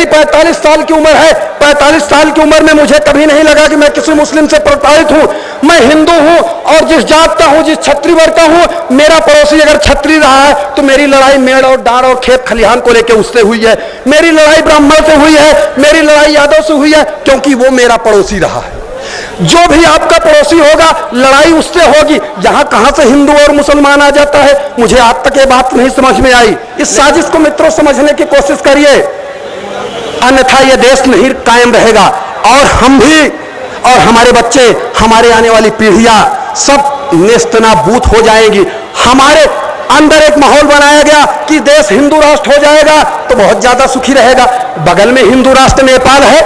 मेरी 45 साल की उम्र है। 45 साल की उम्र में मुझे कभी नहीं लगा कि मैं किसी मुस्लिम से प्रताड़ित हूं। मैं हिंदू हूं और जिस जात का हूं, जिस क्षत्रिय वर्ग का हूं, मेरा पड़ोसी अगर क्षत्रिय रहा है तो मेरी लड़ाई मेड़ और डार और खेत खलिहान को लेकर उससे हुई है, मेरी लड़ाई ब्राह्मण से हुई है, मेरी लड़ाई यादव से हुई है, क्योंकि वो मेरा पड़ोसी रहा है। जो भी आपका पड़ोसी होगा, लड़ाई उससे होगी। यहां कहां से हिंदू और मुसलमान आ जाता है, मुझे आज तक ये बात नहीं समझ में आई। इस साजिश को मित्रों समझने की कोशिश करिए, अन्यथा यह देश नहीं कायम रहेगा और हम भी और हमारे बच्चे, हमारे आने वाली पीढ़ियां सब नेस्तनाबूद हो जाएंगी। हमारे अंदर एक माहौल बनाया गया कि देश हिंदू राष्ट्र हो जाएगा तो बहुत ज्यादा सुखी रहेगा। बगल में हिंदू राष्ट्र नेपाल है,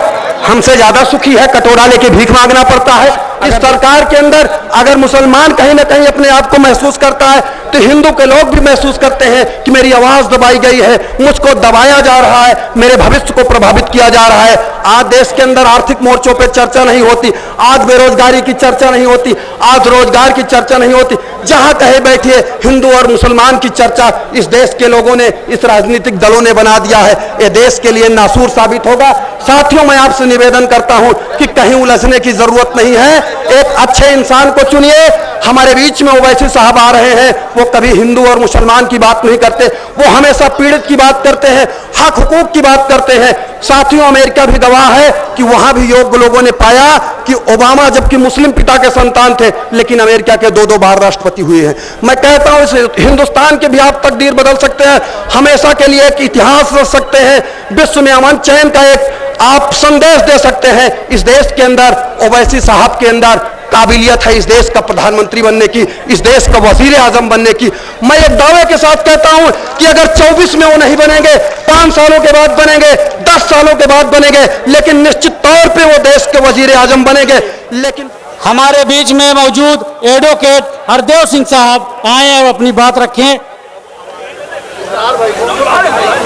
हमसे ज्यादा सुखी है, कटोरा लेके भीख मांगना पड़ता है। इस सरकार के अंदर अगर मुसलमान कहीं ना कहीं अपने आप को महसूस करता है तो हिंदू के लोग भी महसूस करते हैं कि मेरी आवाज दबाई गई है, मुझको दबाया जा रहा है, मेरे भविष्य को प्रभावित किया जा रहा है। आज देश के अंदर आर्थिक मोर्चों पे चर्चा नहीं होती, आज बेरोजगारी की चर्चा नहीं होती, आज रोजगार की चर्चा नहीं होती। जहां कहे बैठिए हिंदू और मुसलमान की चर्चा इस देश के लोगों ने, इस राजनीतिक दलों ने बना दिया है। यह देश के लिए नासूर साबित होगा। साथियों, मैं आपसे निवेदन करता हूं कि कहीं उलझने की जरूरत नहीं है। एक अच्छे इंसान को चुनिए। हमारे बीच में ओवैसी साहब आ रहे हैं, वो कभी हिंदू और मुसलमान की बात नहीं करते, वो हमेशा पीड़ित की बात करते हैं, हक हुकूक की बात करते हैं। साथियों, अमेरिका भी गवाह है कि वहां भी योग्य लोगों ने पाया कि ओबामा जबकि मुस्लिम पिता के संतान थे, लेकिन अमेरिका के 2-2 बार राष्ट्रपति हुए हैं। मैं कहता हूं इस हिंदुस्तान के भी आप तकदीर बदल सकते हैं, हमेशा के लिए एक इतिहास रच सकते हैं, विश्व में अमन चैन का एक आप संदेश दे सकते हैं। इस देश के अंदर ओवैसी साहब के अंदर काबिलियत है इस देश का प्रधानमंत्री बनने की, इस देश का वजीर आजम बनने की। मैं एक दावे के साथ कहता हूं कि अगर 24 में वो नहीं बनेंगे, 5 सालों के बाद बनेंगे, 10 सालों के बाद बनेंगे, लेकिन निश्चित तौर पे वो देश के वजीर आजम बनेंगे। लेकिन हमारे बीच में मौजूद एडवोकेट हरदेव सिंह साहब आए और अपनी बात रखें।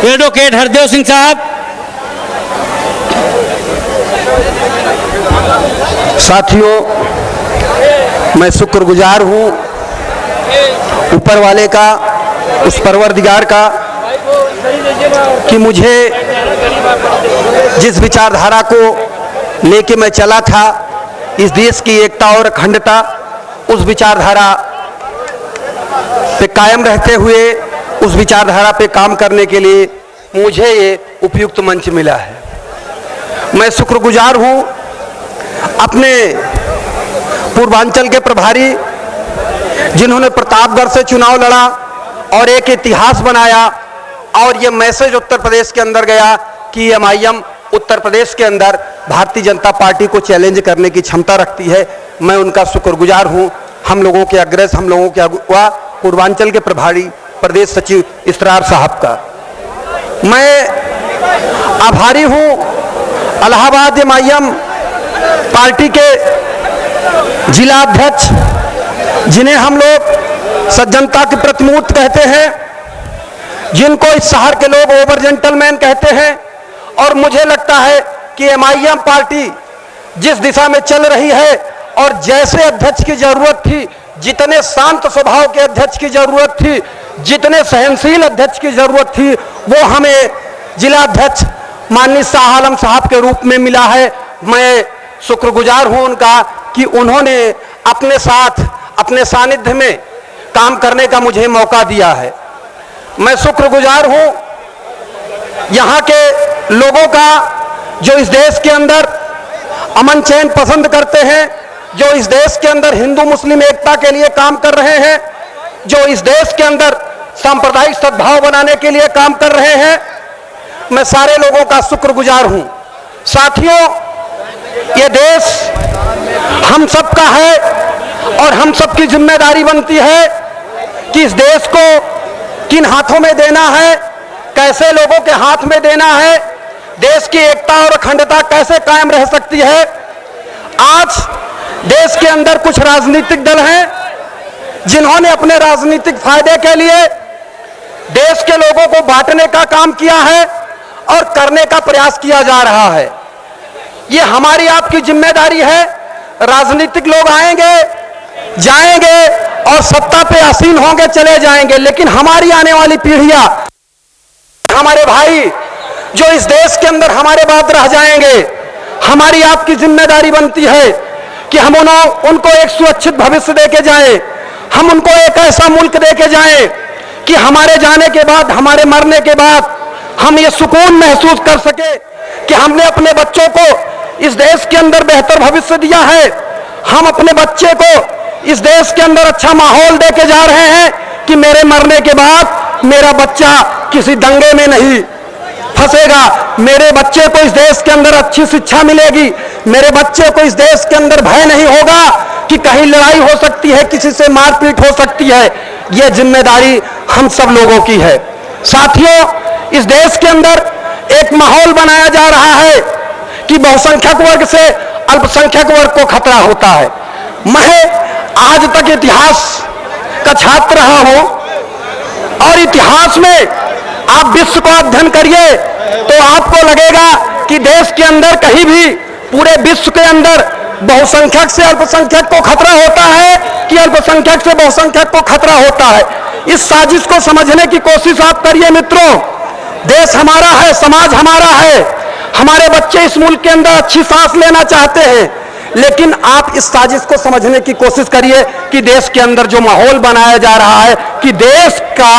एडवोकेट हरदेव सिंह साहब। साथियों, मैं शुक्रगुजार हूं ऊपर वाले का, उस परवरदिगार का, कि मुझे जिस विचारधारा को लेके मैं चला था, इस देश की एकता और अखंडता, उस विचारधारा पे कायम रहते हुए उस विचारधारा पे काम करने के लिए मुझे ये उपयुक्त मंच मिला है। मैं शुक्रगुजार हूं अपने पूर्वांचल के प्रभारी जिन्होंने प्रतापगढ़ से चुनाव लड़ा और एक इतिहास बनाया और ये मैसेज उत्तर प्रदेश के अंदर गया कि एमआईएम उत्तर प्रदेश के अंदर भारतीय जनता पार्टी को चैलेंज करने की क्षमता रखती है। मैं उनका शुक्रगुजार हूं। हम लोगों के अग्रज, हम लोगों के अगुवा पूर्वांचल के प्रभारी प्रदेश सचिव इसरार साहब का मैं आभारी हूं। इलाहाबाद एमआईएम पार्टी के जिला अध्यक्ष, जिन्हें हम लोग सज्जनता की प्रतिमूर्ति कहते हैं, जिनको इस शहर के लोग ओवर जेंटलमैन कहते हैं, और मुझे लगता है कि एमआईएम पार्टी जिस दिशा में चल रही है और जैसे अध्यक्ष की जरूरत थी, जितने शांत स्वभाव के अध्यक्ष की जरूरत थी, जितने सहनशील अध्यक्ष की जरूरत थी, वो हमें जिला अध्यक्ष माननीय शाह आलम साहब के रूप में मिला है। मैं शुक्रगुजार हूं उनका कि उन्होंने अपने साथ, अपने सानिध्य में काम करने का मुझे मौका दिया है। मैं शुक्रगुजार हूं यहां के लोगों का जो इस देश के अंदर अमन चैन पसंद करते हैं, जो इस देश के अंदर हिंदू मुस्लिम एकता के लिए काम कर रहे हैं, जो इस देश के अंदर सांप्रदायिक सद्भाव बनाने के लिए काम कर रहे हैं। मैं सारे लोगों का शुक्रगुजार हूं। साथियों, ये देश हम सबका है और हम सबकी जिम्मेदारी बनती है कि इस देश को किन हाथों में देना है, कैसे लोगों के हाथ में देना है, देश की एकता और अखंडता कैसे कायम रह सकती है। आज देश के अंदर कुछ राजनीतिक दल हैं जिन्होंने अपने राजनीतिक फायदे के लिए देश के लोगों को बांटने का काम किया है और करने का प्रयास किया जा रहा है। ये हमारी आपकी जिम्मेदारी है। राजनीतिक लोग आएंगे, जाएंगे और सत्ता पे आसीन होंगे, चले जाएंगे, लेकिन हमारी आने वाली पीढ़ियां, हमारे भाई जो इस देश के अंदर हमारे बाद रह जाएंगे, हमारी आपकी जिम्मेदारी बनती है कि हम उनको एक सुरक्षित भविष्य देके जाएं, हम उनको एक ऐसा मुल्क देके जाएं कि हमारे जाने के बाद, हमारे मरने के बाद हम ये सुकून महसूस कर सके कि हमने अपने बच्चों को इस देश के अंदर बेहतर भविष्य दिया है, हम अपने बच्चे को इस देश के अंदर अच्छा माहौल देके जा रहे हैं कि मेरे मरने के बाद मेरा बच्चा किसी दंगे में नहीं फंसेगा, मेरे बच्चे को इस देश के अंदर अच्छी शिक्षा मिलेगी, मेरे बच्चे को इस देश के अंदर भय नहीं होगा कि कहीं लड़ाई हो सकती है, किसी से मारपीट हो सकती है। यह जिम्मेदारी हम सब लोगों की है। साथियों, इस देश के अंदर एक माहौल बनाया जा रहा है कि बहुसंख्यक वर्ग से अल्पसंख्यक वर्ग को खतरा होता है। मैं आज तक इतिहास का छात्र रहा हूं और इतिहास में आप विश्व को अध्ययन करिए तो आपको लगेगा कि देश के अंदर कहीं भी, पूरे विश्व के अंदर बहुसंख्यक से अल्पसंख्यक को खतरा होता है कि अल्पसंख्यक से बहुसंख्यक को खतरा होता है। इस साजिश को समझने की कोशिश आप करिए मित्रों। देश हमारा है, समाज हमारा है, हमारे बच्चे इस मुल्क के अंदर अच्छी सांस लेना चाहते हैं, लेकिन आप इस साजिश को समझने की कोशिश करिए कि देश के अंदर जो माहौल बनाया जा रहा है कि देश का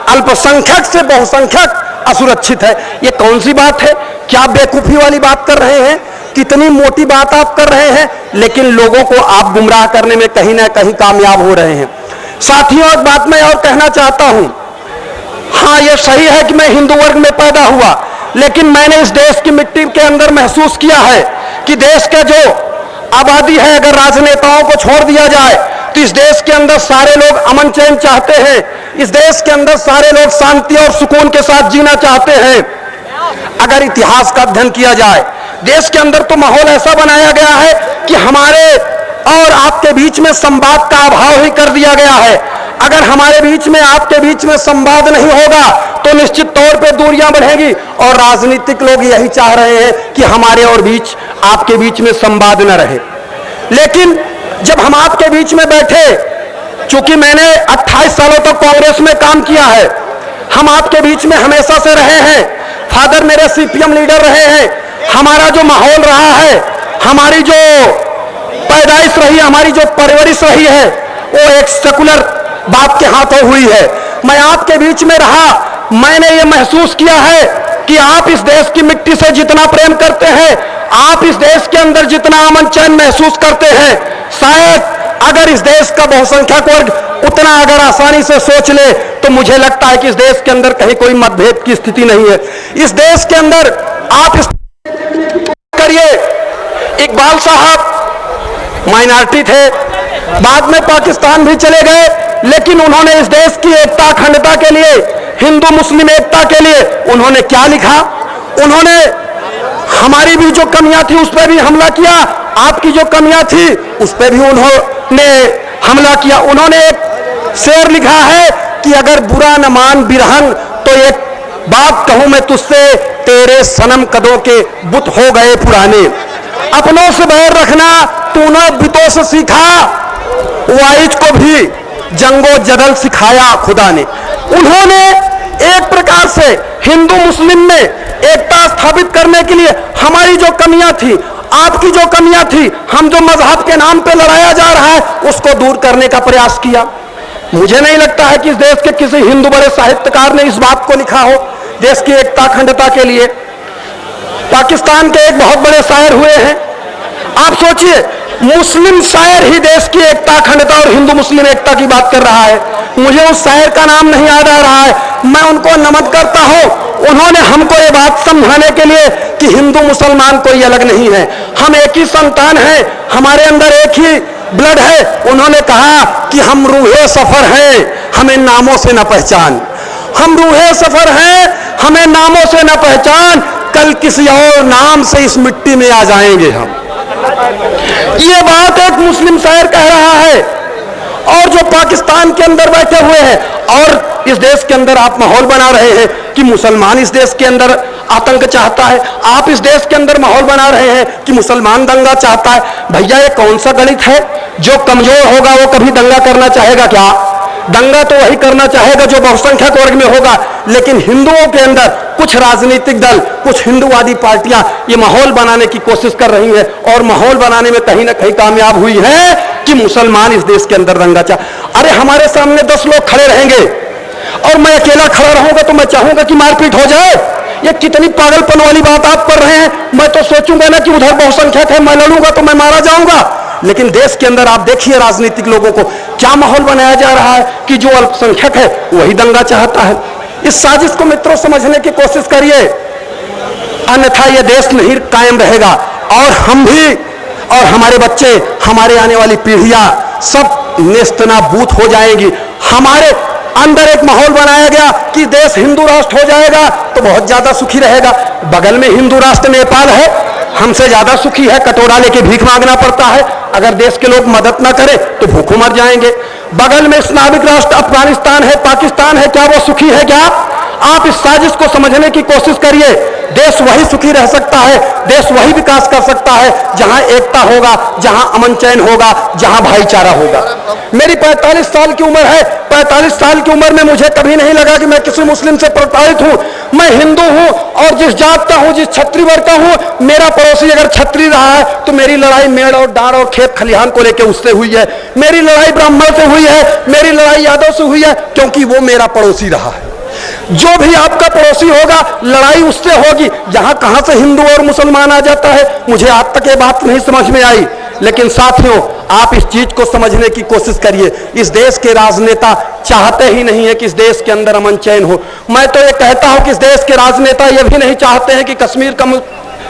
अल्पसंख्यक से बहुसंख्यक असुरक्षित है, ये कौन सी बात है? क्या बेवकूफी वाली बात कर रहे हैं? कितनी मोटी बात आप कर रहे हैं, लेकिन लोगों को आप गुमराह करने में कहीं ना कहीं कामयाब हो रहे हैं। साथियों, एक बात मैं और कहना चाहता हूं। हाँ, यह सही है कि मैं हिंदू वर्ग में पैदा हुआ, लेकिन मैंने इस देश की मिट्टी के अंदर महसूस किया है कि देश का जो आबादी है, अगर राजनेताओं को छोड़ दिया जाए तो इस देश के अंदर सारे लोग अमन चैन चाहते हैं, इस देश के अंदर सारे लोग शांति और सुकून के साथ जीना चाहते हैं। अगर इतिहास का अध्ययन किया जाए, देश के अंदर तो माहौल ऐसा बनाया गया है कि हमारे और आपके बीच में संवाद का अभाव ही कर दिया गया है। अगर हमारे बीच में, आपके बीच में संवाद नहीं होगा तो निश्चित तौर पे दूरियां बढ़ेंगी और राजनीतिक लोग यही चाह रहे हैं कि हमारे और बीच, आपके बीच में संवाद न रहे। लेकिन जब हम आपके बीच में बैठे, चूंकि मैंने 28 सालों तक कांग्रेस में काम किया है, हम आपके बीच में हमेशा से रहे हैं, फादर मेरे सीपीएम लीडर रहे हैं, हमारा जो माहौल रहा है, हमारी जो पैदाइश रही, हमारी जो परवरिश रही है, वो एक सेकुलर बाप के हाथों हुई है। मैं आपके बीच में रहा, मैंने ये महसूस किया है कि आप इस देश की मिट्टी से जितना प्रेम करते हैं, आप इस देश के अंदर जितना अमन चैन महसूस करते हैं, शायद अगर इस देश का बहुसंख्यक वर्ग उतना अगर आसानी से सोच ले तो मुझे लगता है कि इस देश के अंदर कहीं कोई मतभेद की स्थिति नहीं है। इस देश के अंदर आप इस करिए, इकबाल साहब माइनॉरिटी थे, बाद में पाकिस्तान भी चले गए, लेकिन उन्होंने इस देश की एकता अखंडता के लिए, हिंदू मुस्लिम एकता के लिए उन्होंने क्या लिखा? उन्होंने हमारी भी जो कमियां थी उस पर भी हमला किया, आपकी जो कमियां थी उस पर भी उन्होंने हमला किया। उन्होंने एक शेर लिखा है कि अगर बुरा न मान बिरहन तो एक बात कहूं मैं तुझसे, तेरे सनम कदों के बुत हो गए पुराने। अपनों से बैर रखना तूने बितों से सीखा, वाइज को भी जंगो जदल सिखाया खुदा ने। उन्होंने एक प्रकार से हिंदू मुस्लिम में एकता स्थापित करने के लिए हमारी जो कमियां थी, आपकी जो कमियां थी, हम जो मजहब के नाम पे लड़ाया जा रहा है उसको दूर करने का प्रयास किया। मुझे नहीं लगता है कि इस देश के किसी हिंदू बड़े साहित्यकार ने इस बात को लिखा हो देश की एकता अखंडता के लिए। पाकिस्तान के एक बहुत बड़े शायर हुए हैं, आप सोचिए, मुस्लिम शायर ही देश की एकता अखंडता और हिंदू मुस्लिम एकता की बात कर रहा है। मुझे उस शायर का नाम नहीं याद आ रहा है, मैं उनको नमन करता हूं। उन्होंने हमको ये बात समझाने के लिए कि हिंदू मुसलमान कोई अलग नहीं है, हम एक ही संतान हैं, हमारे अंदर एक ही ब्लड है। उन्होंने कहा कि हम रूहे सफर हैं, हमें नामों से न पहचान। हम रूहे सफर हैं, हमें नामों से न पहचान, कल किसी और नाम से इस मिट्टी में आ जाएंगे हम। ये बात एक मुस्लिम शायर कह रहा है, और जो पाकिस्तान के अंदर बैठे हुए हैं, और इस देश के अंदर आप माहौल बना रहे हैं कि मुसलमान इस देश के अंदर आतंक चाहता है, आप इस देश के अंदर माहौल बना रहे हैं कि मुसलमान दंगा चाहता है। भैया, ये कौन सा गणित है? जो कमजोर होगा वो कभी दंगा करना चाहेगा क्या? दंगा तो वही करना चाहेगा जो बहुसंख्यक वर्ग में होगा, लेकिन हिंदुओं के अंदर कुछ राजनीतिक दल, कुछ हिंदूवादी पार्टियां ये माहौल बनाने की कोशिश कर रही हैं और माहौल बनाने में कहीं ना कहीं कामयाब हुई है कि मुसलमान इस देश के अंदर दंगा अरे हमारे सामने 10 लोग खड़े रहेंगे और मैं अकेला खड़ा रहूंगा तो मैं चाहूंगा कि मारपीट हो जाए। ये कितनी पागलपन वाली बात आप कर रहे हैं। मैं तो सोचूंगा ना कि उधर बहुसंख्यक है, मैं लड़ूंगा तो मैं मारा जाऊंगा। लेकिन देश के अंदर आप देखिए राजनीतिक लोगों को क्या माहौल बनाया जा रहा है कि जो अल्पसंख्यक है वही दंगा चाहता है। इस साजिश को मित्रों समझने की कोशिश करिए, अन्यथा यह देश नहीं कायम रहेगा और हम भी और हमारे बच्चे, हमारे आने वाली पीढ़ियां सब नेस्तनाबूद हो जाएंगी। हमारे अंदर एक माहौल बनाया गया कि देश हिंदू राष्ट्र हो जाएगा तो बहुत ज्यादा सुखी रहेगा। बगल में हिंदू राष्ट्र नेपाल है, हमसे ज्यादा सुखी है, कटोरा लेके भीख मांगना पड़ता है। अगर देश के लोग मदद ना करें तो भूखों मर जाएंगे। बगल में इस्लामिक राष्ट्र अफगानिस्तान है, पाकिस्तान है, क्या वो सुखी है क्या? आप इस साजिश को समझने की कोशिश करिए। देश वही सुखी रह सकता है, देश वही विकास कर सकता है जहां एकता होगा, जहां अमन चैन होगा, जहां भाईचारा होगा। मेरी 45 साल की उम्र है। 45 साल की उम्र में मुझे कभी नहीं लगा कि मैं किसी मुस्लिम से प्रताड़ित हूं। मैं हिंदू हूं और जिस जात का हूं, जिस छत्री वर्ग का हूं, मेरा पड़ोसी अगर छत्री रहा है तो मेरी लड़ाई मेड़ और डार और खेत खलिहान को लेकर उससे हुई है। मेरी लड़ाई ब्राह्मण से हुई है, मेरी लड़ाई यादव से हुई है, क्योंकि वो मेरा पड़ोसी रहा है। जो भी आपका पड़ोसी होगा लड़ाई उससे होगी। यहां कहां से हिंदू और मुसलमान आ जाता है, मुझे आज तक ये बात नहीं समझ में आई। लेकिन साथियों, आप इस चीज को समझने की कोशिश करिए। इस देश के राजनेता चाहते ही नहीं है कि इस देश के अंदर अमन चैन हो। मैं तो ये कहता हूं कि इस देश के राजनेता ये भी नहीं चाहते हैं कि कश्मीर का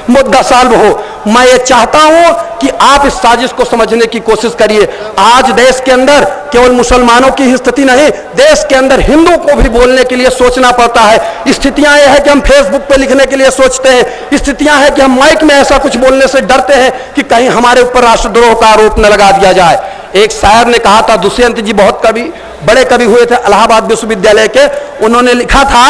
मुद्दा सॉल्व हो। मैं ये चाहता हूं कि आप इस साजिश को समझने की कोशिश करिए। आज देश के अंदर केवल मुसलमानों की ही स्थिति नहीं, देश के अंदर हिंदू को भी बोलने के लिए सोचना पड़ता है। स्थितियां यह है कि हम फेसबुक पे लिखने के लिए सोचते हैं, स्थितियां हैं कि हम माइक में ऐसा कुछ बोलने से डरते हैं कि कहीं हमारे ऊपर राष्ट्रद्रोह का आरोप न लगा दिया जाए। एक शायर ने कहा था, दुष्यंत जी बहुत बड़े कवि हुए थे इलाहाबाद विश्वविद्यालय के, उन्होंने लिखा था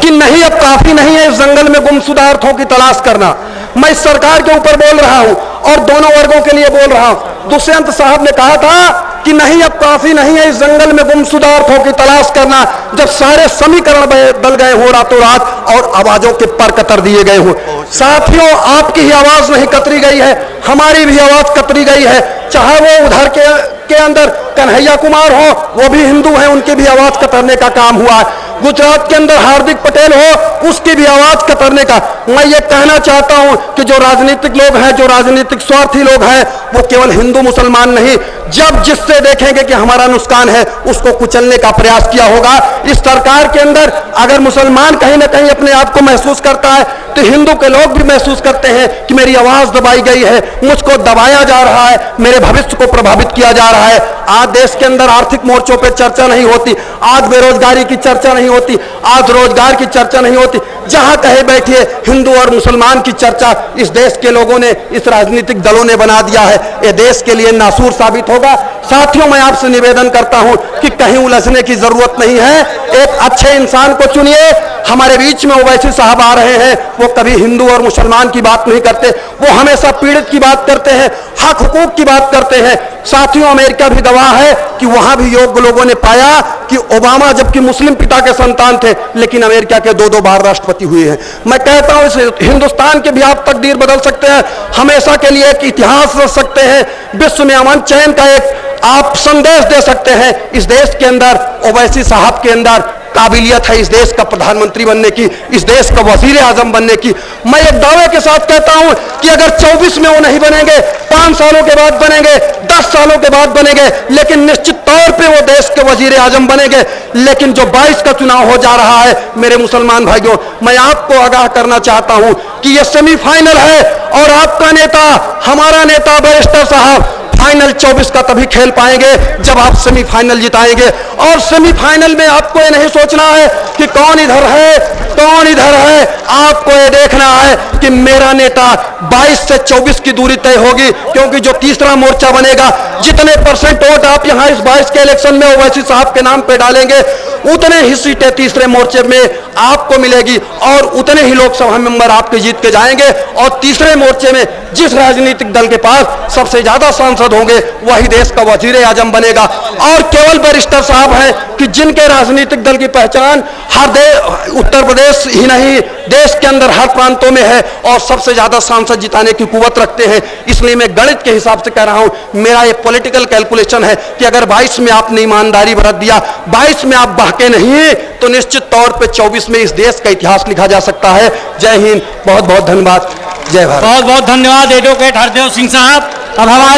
कि नहीं अब काफी नहीं है इस जंगल में गुमशुदा अर्थों की तलाश करना। मैं इस सरकार के ऊपर बोल रहा हूं और दोनों वर्गों के लिए बोल रहा हूं। दुष्यंत साहब ने कहा था कि नहीं अब काफी नहीं है इस जंगल में गुमशुदा अर्थों की तलाश करना, जब सारे समीकरण बदल गए हो रातों रात और आवाजों के पर कतर दिए गए हो। साथियों, आपकी ही आवाज नहीं कतरी गई है, हमारी भी आवाज कतरी गई है। चाहे वो उधर के अंदर कन्हैया कुमार हो, वो भी हिंदू हैं, उनकी भी आवाज कतरने का काम हुआ है। गुजरात के अंदर हार्दिक पटेल हो, उसकी भी आवाज कतरने का। मैं ये कहना चाहता हूं कि जो राजनीतिक लोग हैं, जो राजनीतिक स्वार्थी लोग हैं, वो केवल हिंदू मुसलमान नहीं, जब जिससे देखेंगे कि हमारा नुकसान है उसको कुचलने का प्रयास किया होगा। इस सरकार के अंदर अगर मुसलमान कहीं ना कहीं अपने आप को महसूस करता है तो हिंदू के लोग भी महसूस करते हैं कि मेरी आवाज दबाई गई है, मुझको दबाया जा रहा है, मेरे भविष्य को प्रभावित किया जा रहा है। आज देश के अंदर आर्थिक मोर्चों पर चर्चा नहीं होती, आज बेरोजगारी की चर्चा नहीं होती, आज रोजगार की चर्चा नहीं होती। जहां कहे बैठिए हिंदू और मुसलमान की चर्चा इस देश के लोगों ने, इस राजनीतिक दलों ने बना दिया है। यह देश के लिए नासूर साबित होगा। साथियों, मैं आपसे निवेदन करता हूं कि कहीं उलझने की जरूरत नहीं है। एक अच्छे इंसान को चुनिए। हमारे बीच में ओवैसी साहब आ रहे हैं, वो कभी हिंदू और मुसलमान की बात नहीं करते, वो हमेशा पीड़ित की बात करते हैं, हक हुकूक की बात करते हैं। साथियों, अमेरिका भी गवाह है कि वहां भी योग्य लोगों ने पाया कि ओबामा जबकि मुस्लिम पिता के संतान थे, लेकिन अमेरिका के 2-2 बार राष्ट्रपति हुए हैं। मैं कहता हूं इस हिंदुस्तान के भी आप तकदीर बदल सकते हैं, हमेशा के लिए एक इतिहास रच सकते हैं, विश्व में अमन चैन का एक आप संदेश दे सकते हैं। इस देश के अंदर ओवैसी साहब के अंदर काबिलियत है इस देश का प्रधानमंत्री बनने की, इस देश का वजीर आजम बनने की। मैं एक दावे के साथ कहता हूं कि अगर 24 में वो नहीं बनेंगे, 5 सालों के बाद बनेंगे, 10 सालों के बाद बनेंगे, लेकिन निश्चित तौर पे वो देश के वजीर आजम बनेंगे। लेकिन जो 22 का चुनाव हो जा रहा है, मेरे मुसलमान भाइयों, मैं आपको आगाह करना चाहता हूं कि ये सेमीफाइनल है और आपका नेता, हमारा नेता बैरिस्टर साहब फाइनल 24 का तभी खेल पाएंगे जब आप सेमीफाइनल जिताएंगे। और सेमीफाइनल में आपको ये नहीं सोचना है कि कौन इधर है कौन इधर है? आपको ये देखना है कि मेरा नेता 22 से 24 की दूरी तय होगी, क्योंकि जो तीसरा मोर्चा बनेगा, जितने परसेंट वोट आप यहां इस 22 के इलेक्शन में ओवैसी साहब के नाम पे डालेंगे, उतने ही सीटें तीसरे मोर्चे में आपको मिलेगी और उतने ही लोकसभा मेंबर आपके जीत के जाएंगे। और तीसरे मोर्चे में जिस राजनीतिक दल के पास सबसे ज्यादा सांसद होंगे वही देश का वजीर आजम बनेगा। और केवल बैरिस्टर साहब हैं कि जिनके राजनीतिक दल की पहचान उत्तर प्रदेश ही नहीं, देश के अंदर हर प्रांतों में है और सबसे ज्यादा सांसद जिताने की कुवत रखते हैं। इसलिए मैं गणित के हिसाब से कह रहा हूं, मेरा ये पॉलिटिकल कैलकुलेशन है कि अगर 22 में आपने ईमानदारी बरत दिया, 22 में आप बहके नहीं, तो निश्चित तौर पे 24 में इस देश का इतिहास लिखा जा सकता है। जय हिंद, बहुत बहुत धन्यवाद, जय भारत। बहुत बहुत धन्यवाद एडवोकेट हरदेव सिंह साहब। अब हमारे